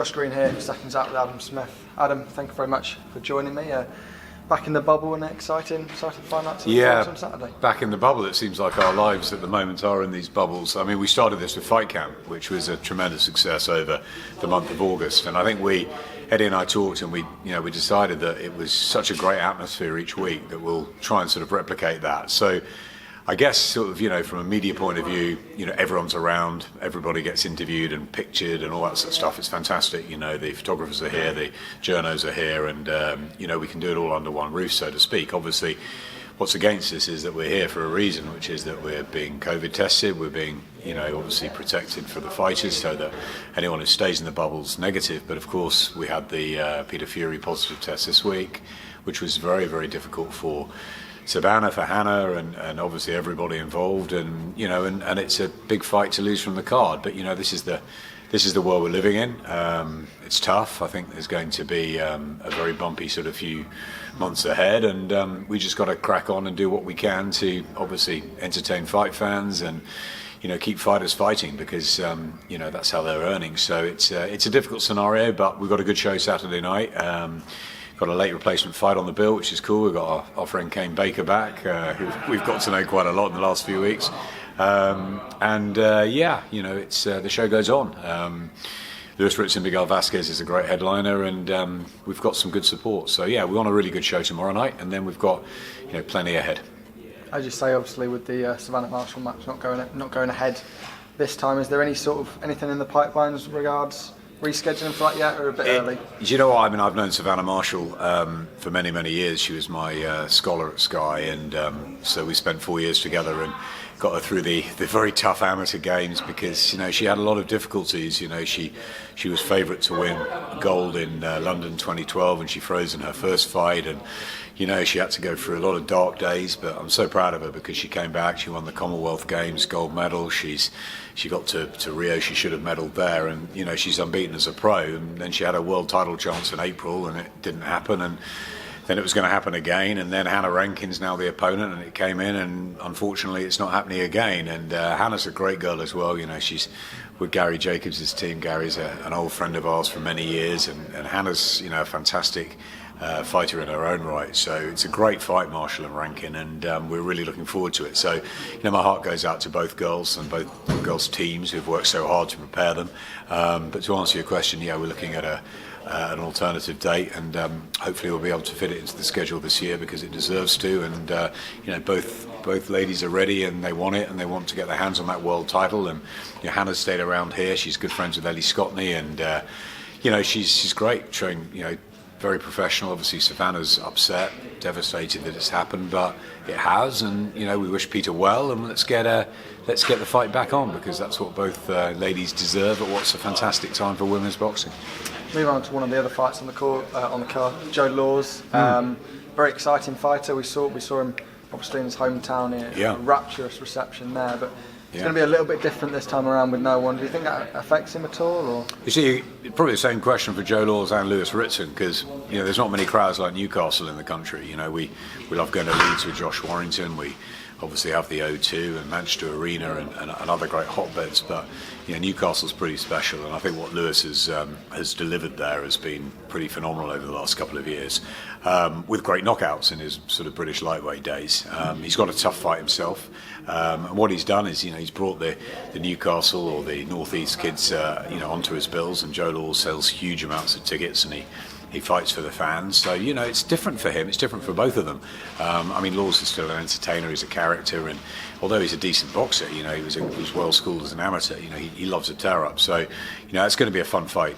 Josh Green here, SecondsOut with Adam Smith. Adam, thank you very much for joining me. Back in the bubble and exciting fight nights on Saturday. Back in the bubble. It seems like our lives at the moment are in these bubbles. I mean, we started this with Fight Camp, which was a tremendous success over the month of August, and I think Eddie and I talked, and we decided that it was such a great atmosphere each week that we'll try and sort of replicate that. So I guess sort of, from a media point of view, everyone's around, everybody gets interviewed and pictured and all that sort of stuff. It's fantastic. The photographers are here, the journos are here, and we can do it all under one roof, so to speak. Obviously, what's against us is that we're here for a reason, which is that we're being COVID tested, we're being, obviously protected for the fighters so that anyone who stays in the bubble's negative. But of course, we had the Peter Fury positive test this week, which was very, very difficult for Savannah, for Hannah, and obviously everybody involved, and it's a big fight to lose from the card. But this is the world we're living in. It's tough. I think there's going to be a very bumpy sort of few months ahead, and we just got to crack on and do what we can to obviously entertain fight fans and keep fighters fighting, because that's how they're earning. So it's a difficult scenario, but we've got a good show Saturday night. Got a late replacement fight on the bill, which is cool. We've got our friend Kane Baker back, who we've got to know quite a lot in the last few weeks. It's the show goes on. Ritson, Miguel, Vazquez is a great headliner, and we've got some good support. So yeah, we want a really good show tomorrow night, and then we've got plenty ahead. As you say, obviously with the Savannah Marshall match not going ahead this time, is there anything in the pipelines regards rescheduling for that yet, or a bit early? Do you know what? I mean, I've known Savannah Marshall for many, many years. She was my scholar at Sky, and so we spent 4 years together and got her through the very tough amateur games, because she had a lot of difficulties. She was favourite to win gold in London 2012, and she froze in her first fight, and she had to go through a lot of dark days. But I'm so proud of her, because she came back, she won the Commonwealth Games gold medal, she got to Rio, she should have medalled there, and she's unbeaten as a pro. And then she had a world title chance in April, and it didn't happen, and then it was going to happen again, and then Hannah Rankin's now the opponent, and it came in, and unfortunately it's not happening again. And Hannah's a great girl as well. She's with Gary Jacobs' team. Gary's an old friend of ours for many years, and Hannah's a fantastic fighter in her own right. So it's a great fight, Marshall and Rankin, and we're really looking forward to it. So my heart goes out to both girls and both girls' teams who've worked so hard to prepare them. But to answer your question, we're looking at an alternative date, and hopefully we'll be able to fit it into the schedule this year, because it deserves to. And both ladies are ready, and they want it, and they want to get their hands on that world title. And Hannah's stayed around here. She's good friends with Ellie Scotney, and she's great, showing very professional. Obviously Savannah's upset, devastated that it's happened, but it has, and we wish Peter well, and let's get the fight back on, because that's what both ladies deserve at what's a fantastic time for women's boxing. Moving on to one of the other fights on the card, Joe Laws, very exciting fighter. We saw him obviously in his hometown here, rapturous reception there, but it's going to be a little bit different this time around with no one. Do you think that affects him at all? Or? You see, probably the same question for Joe Laws and Lewis Ritson, because there's not many crowds like Newcastle in the country. We love going to Leeds with Josh Warrington. We obviously have the O2 and Manchester Arena and other great hotbeds, but Newcastle's pretty special, and I think what Lewis has delivered there has been pretty phenomenal over the last couple of years, with great knockouts in his sort of British lightweight days. He's got a tough fight himself, and what he's done is he's brought the Newcastle or the North East kids onto his bills, and Joe Laws sells huge amounts of tickets, and he fights for the fans. So it's different for him, it's different for both of them. Laws is still an entertainer, he's a character, and although he's a decent boxer, he was well schooled as an amateur. He loves a tear up. So it's going to be a fun fight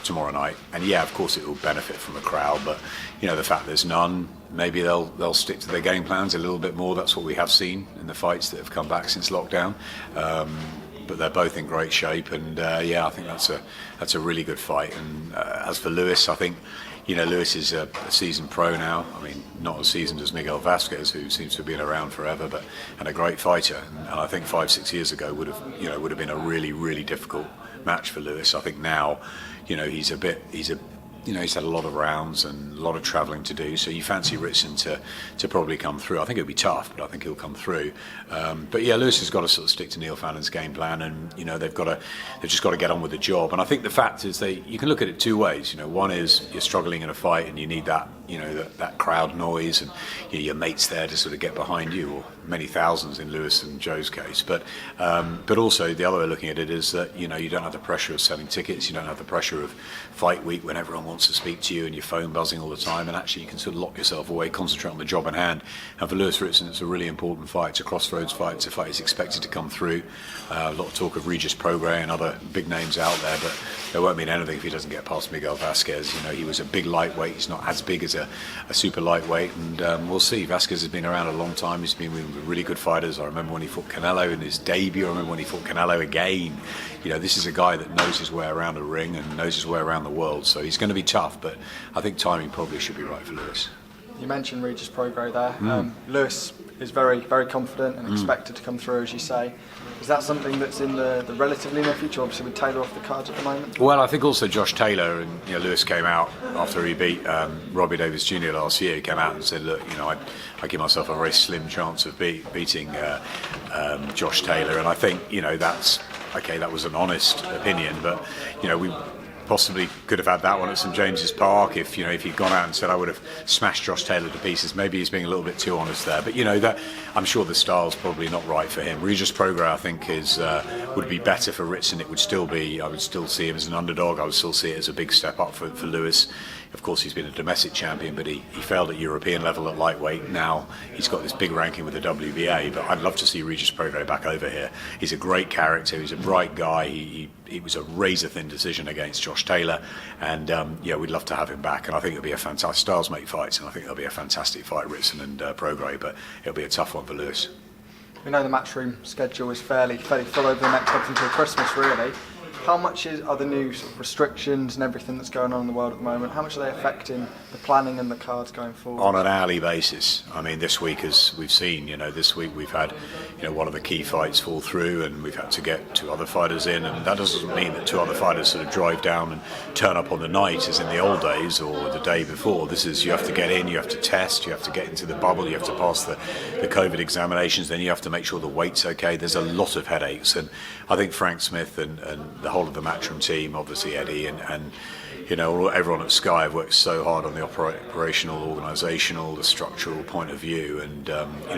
tomorrow night, and of course it will benefit from a crowd, but the fact there's none, maybe they'll stick to their game plans a little bit more. That's what we have seen in the fights that have come back since lockdown. But they're both in great shape, and I think that's a really good fight. And as for Lewis, I think Lewis is a seasoned pro now. Not as seasoned as Miguel Vazquez, who seems to have been around forever, and a great fighter. And I think 5-6 years ago would have been a really, really difficult match for Lewis. I think now, he's a he's had a lot of rounds and a lot of travelling to do, so you fancy Ritson to probably come through. I think it'll be tough, but I think he'll come through. But yeah, Lewis has got to sort of stick to Neil Fallon's game plan, and they've just got to get on with the job. And I think the fact is you can look at it two ways. One is you're struggling in a fight and you need that that crowd noise and your mates there to sort of get behind you, or many thousands in Lewis and Joe's case. But also the other way of looking at it is that you don't have the pressure of selling tickets, you don't have the pressure of fight week when everyone wants to speak to you and your phone buzzing all the time, and actually you can sort of lock yourself away, concentrate on the job in hand. And for Lewis Ritson, it's a really important fight. It's a crossroads fight. It's a fight he's expected to come through. A lot of talk of Regis Prograis and other big names out there, but there won't mean anything if he doesn't get past Miguel Vazquez. He was a big lightweight. He's not as big as a super lightweight, and we'll see. Vazquez has been around a long time. He's been with really good fighters. I remember when he fought Canelo in his debut. I remember when he fought Canelo again. This is a guy that knows his way around a ring and knows his way around the world. So he's going to be tough, but I think timing probably should be right for Lewis. You mentioned Regis Prograis there. Lewis is very, very confident and expected to come through, as you say. Is that something that's in the relatively near future, obviously with Taylor off the cards at the moment? Well, I think also Josh Taylor, and Lewis came out after he beat Robbie Davis Jr. last year. He came out and said, look, I give myself a very slim chance of beating Josh Taylor, and I think that's okay. That was an honest opinion, but we possibly could have had that one at St James's Park if he'd gone out and said I would have smashed Josh Taylor to pieces. Maybe he's being a little bit too honest there, but that I'm sure the style's probably not right for him. Regis Prograis, I think, would be better for Ritson. I would still see him as an underdog. I would still see it as a big step up for Lewis. Of course, he's been a domestic champion, but he failed at European level at lightweight. Now he's got this big ranking with the WBA, but I'd love to see Regis Prograis back over here. He's a great character. He's a bright guy. It was a razor-thin decision against Josh Taylor, and we'd love to have him back. And I think it'll be a fantastic styles make fights, and I think it'll be a fantastic fight, Ritson and Prograis. But it'll be a tough one for Lewis. We know the matchroom schedule is fairly full over the next up until Christmas, really. How much are the new sort of restrictions and everything that's going on in the world at the moment? How much are they affecting the planning and the cards going forward? On an hourly basis. I mean, this week, as we've seen, this week we've had, one of the key fights fall through, and we've had to get two other fighters in, and that doesn't mean that two other fighters sort of drive down and turn up on the night as in the old days or the day before. This is, you have to get in, you have to test, you have to get into the bubble, you have to pass the COVID examinations, then you have to make sure the weight's okay. There's a lot of headaches, and I think Frank Smith and the whole of the matchroom team, obviously Eddie and everyone at Sky have worked so hard on the operational, organisational, the structural point of view, and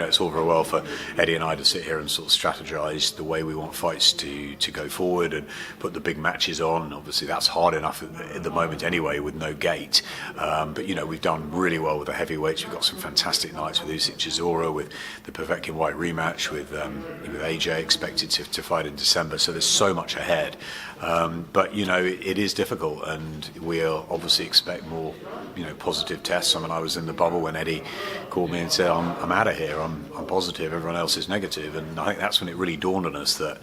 it's all very well for Eddie and I to sit here and sort of strategise the way we want fights to go forward and put the big matches on. Obviously that's hard enough at the moment anyway with no gate, but we've done really well with the heavyweights. We've got some fantastic nights with Usyk, Chisora, with the Povetkin White rematch, with AJ expected to fight in December, so there's so much ahead. But it is difficult, and we'll obviously expect more positive tests. I mean, I was in the bubble when Eddie called me and said I'm out of here, I'm positive, everyone else is negative, and I think that's when it really dawned on us that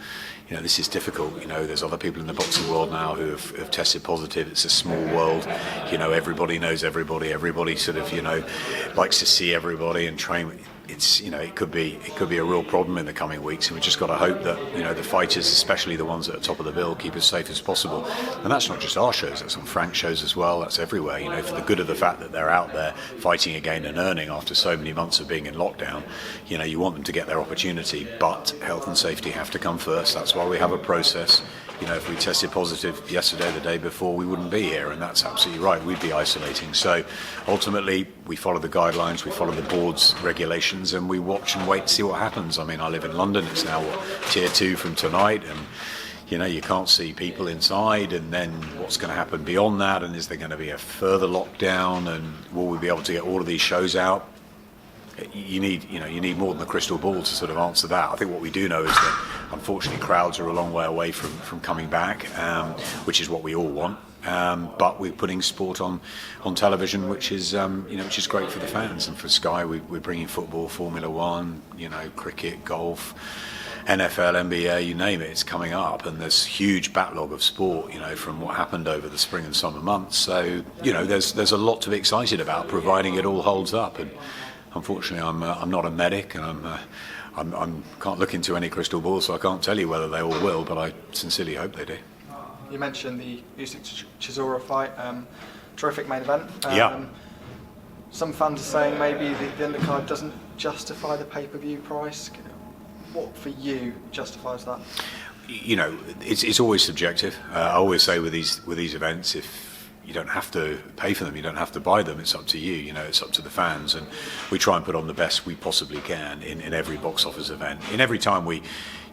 this is difficult. There's other people in the boxing world now who have tested positive. It's a small world, everybody knows everybody sort of likes to see everybody and train. It's it could be a real problem in the coming weeks, and we've just got to hope that the fighters, especially the ones at the top of the bill, keep as safe as possible. And that's not just our shows; that's on Frank's shows as well. That's everywhere. For the good of the fact that they're out there fighting again and earning after so many months of being in lockdown. You want them to get their opportunity, but health and safety have to come first. That's why we have a process. If we tested positive yesterday, the day before, we wouldn't be here, and that's absolutely right. We'd be isolating. So ultimately, we follow the guidelines, we follow the board's regulations, and we watch and wait to see what happens. I mean, I live in London. It's now tier 2 from tonight, and you can't see people inside, and then what's going to happen beyond that, and is there going to be a further lockdown, and will we be able to get all of these shows out? You need more than the crystal ball to sort of answer that. I think what we do know is that unfortunately crowds are a long way away from coming back, which is what we all want. But we're putting sport on television, which is great for the fans, and for Sky we're bringing football, Formula One, cricket, golf, NFL, NBA, you name it, it's coming up, and there's huge backlog of sport, from what happened over the spring and summer months. So there's a lot to be excited about, providing it all holds up. And unfortunately, I'm not a medic, and I can't look into any crystal ball, so I can't tell you whether they all will, but I sincerely hope they do. You mentioned the Usyk Chisora fight. terrific main event. Some fans are saying maybe the undercard doesn't justify the pay-per-view price. What for you justifies that? You know, it's always subjective. I always say with these events, if you don't have to pay for them, you don't have to buy them. It's up to you. You know, it's up to the fans, and we try and put on the best we possibly can in every box office event. In every time we,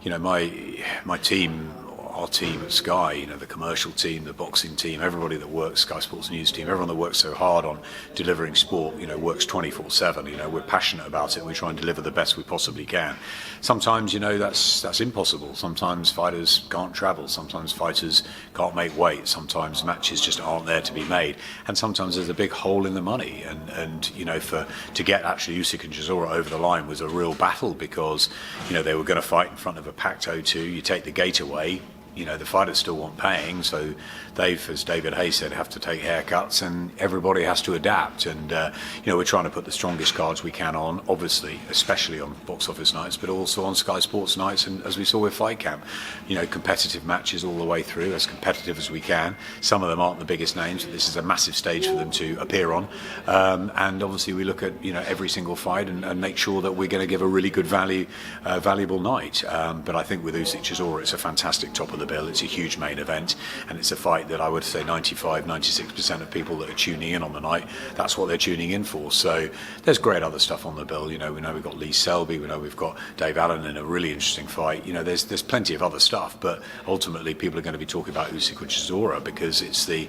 you know, my team. Our team at Sky, you know, the commercial team, the boxing team, everybody that works, Sky Sports News team, everyone that works so hard on delivering sport, you know, works 24/7. You know, we're passionate about it. We try and deliver the best we possibly can. Sometimes, you know, that's impossible. Sometimes fighters can't travel. Sometimes fighters can't make weight. Sometimes matches just aren't there to be made. And sometimes there's a big hole in the money. And you know, to get actually Usyk and Chisora over the line was a real battle because, you know, they were going to fight in front of a packed O2. You take the gate away. You know, the fighters still want paying, so they've, as David Hayes said, have to take haircuts, and everybody has to adapt. And you know, we're trying to put the strongest cards we can on, obviously, especially on box office nights, but also on Sky Sports nights. And as we saw with Fight Camp, you know, competitive matches all the way through, as competitive as we can. Some of them aren't the biggest names, but this is a massive stage for them to appear on. And obviously, we look at, you know, every single fight and make sure that we're going to give a really good valuable night. But I think with Usyk Chisora, it's a fantastic top of the bill. It's a huge main event, and it's a fight that I would say 95-96% of people that are tuning in on the night, that's what they're tuning in for. So there's great other stuff on the bill. You know, we know we've got Lee Selby, we know we've got Dave Allen in a really interesting fight. You know, there's plenty of other stuff, but ultimately people are going to be talking about Usyk and Chisora because it's the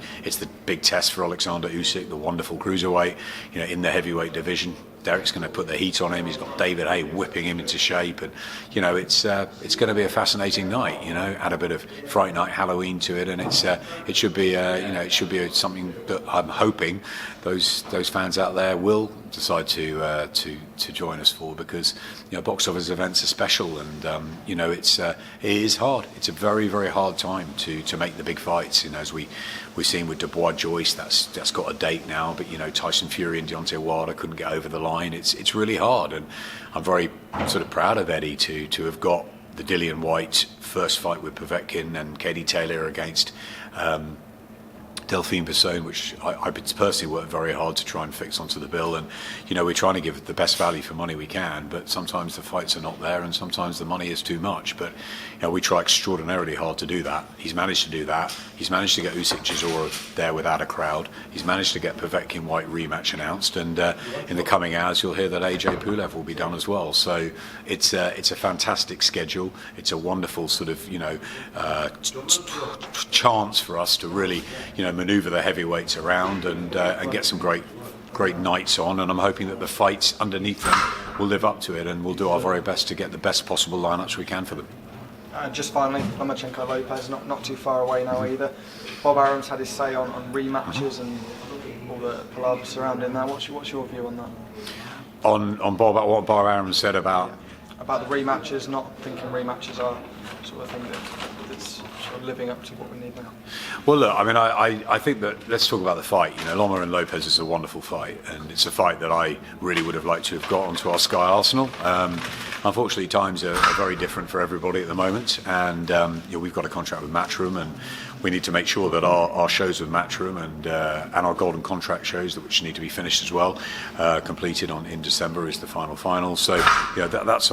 big test for Oleksandr Usyk, the wonderful cruiserweight, you know, in the heavyweight division. Dereck's going to put the heat on him. He's got David Hay whipping him into shape, and you know, it's going to be a fascinating night. You know, add a bit of Fright Night Halloween to it, and it should be you know, it should be something that I'm hoping those fans out there will decide to join us for, because you know, box office events are special, and you know, it is hard. It's a very, very hard time to make the big fights. You know, as we've seen with Dubois Joyce, that's got a date now, but you know, Tyson Fury and Deontay Wilder couldn't get over the line. It's really hard, and I'm very sort of proud of Eddie to have got the Dillian White first fight with Povetkin and Katie Taylor against Delphine Besson, which I personally worked very hard to try and fix onto the bill. And you know, we're trying to give the best value for money we can, but sometimes the fights are not there, and sometimes the money is too much. But you know, we try extraordinarily hard to do that. He's managed to do that. He's managed to get Usyk Chisora there without a crowd. He's managed to get Povetkin White rematch announced, and in the coming hours you'll hear that AJ Pulev will be done as well. So it's a fantastic schedule. It's a wonderful sort of, you know, chance for us to really, you know, manoeuvre the heavyweights around and get some great nights on, and I'm hoping that the fights underneath them will live up to it, and we'll do our very best to get the best possible lineups we can for them. Just finally, Lomachenko Lopez, not too far away now either. Bob Arum's had his say on rematches and all the palaver surrounding that. What's your view on that? On Bob, what Bob Arum said about the rematches, not thinking rematches are sort of thing that's sort of living up to what we need now. Well, look, I mean, I think that, let's talk about the fight. You know, Loma and Lopez is a wonderful fight, and it's a fight that I really would have liked to have got onto our Sky Arsenal. Unfortunately, times are very different for everybody at the moment, and you know, we've got a contract with Matchroom, and we need to make sure that our shows with Matchroom and our Golden Contract shows, which need to be finished as well, completed in December is the final. So, you know, that's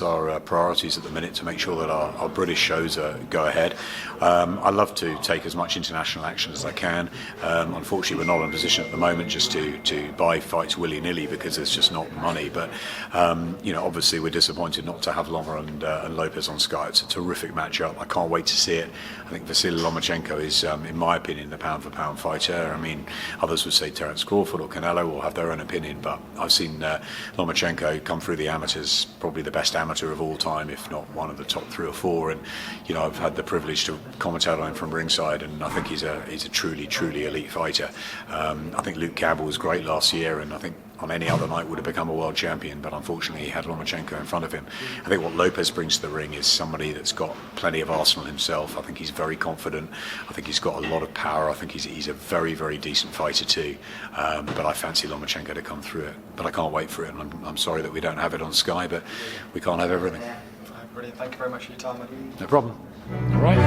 our priorities at the minute, to make sure that our British shows go ahead. I love to take as much international action as I can. Unfortunately, we're not in a position at the moment just to buy fights willy-nilly, because there's just not money. But you know, obviously we're disappointed not to have Loma and Lopez on Sky. It's a terrific matchup. I can't wait to see it. I think Vasyl Lomachenko is, in my opinion, the pound-for-pound fighter. I mean, others would say Terence Crawford or Canelo will have their own opinion, but I've seen Lomachenko come through the amateurs, probably the best amateur of all time, if not one of the top 3 or 4. And you know, I've had the privilege to commentate on him from ringside, and I think he's a truly elite fighter. I think Luke Campbell was great last year, and I think on any other night would have become a world champion, but unfortunately he had Lomachenko in front of him. I think what Lopez brings to the ring is somebody that's got plenty of arsenal himself. I think he's very confident. I think he's got a lot of power. I think he's a very, very decent fighter too. But I fancy Lomachenko to come through it. But I can't wait for it, and I'm sorry that we don't have it on Sky, but we can't have everything. Brilliant. Thank you very much for your time. No problem. All right.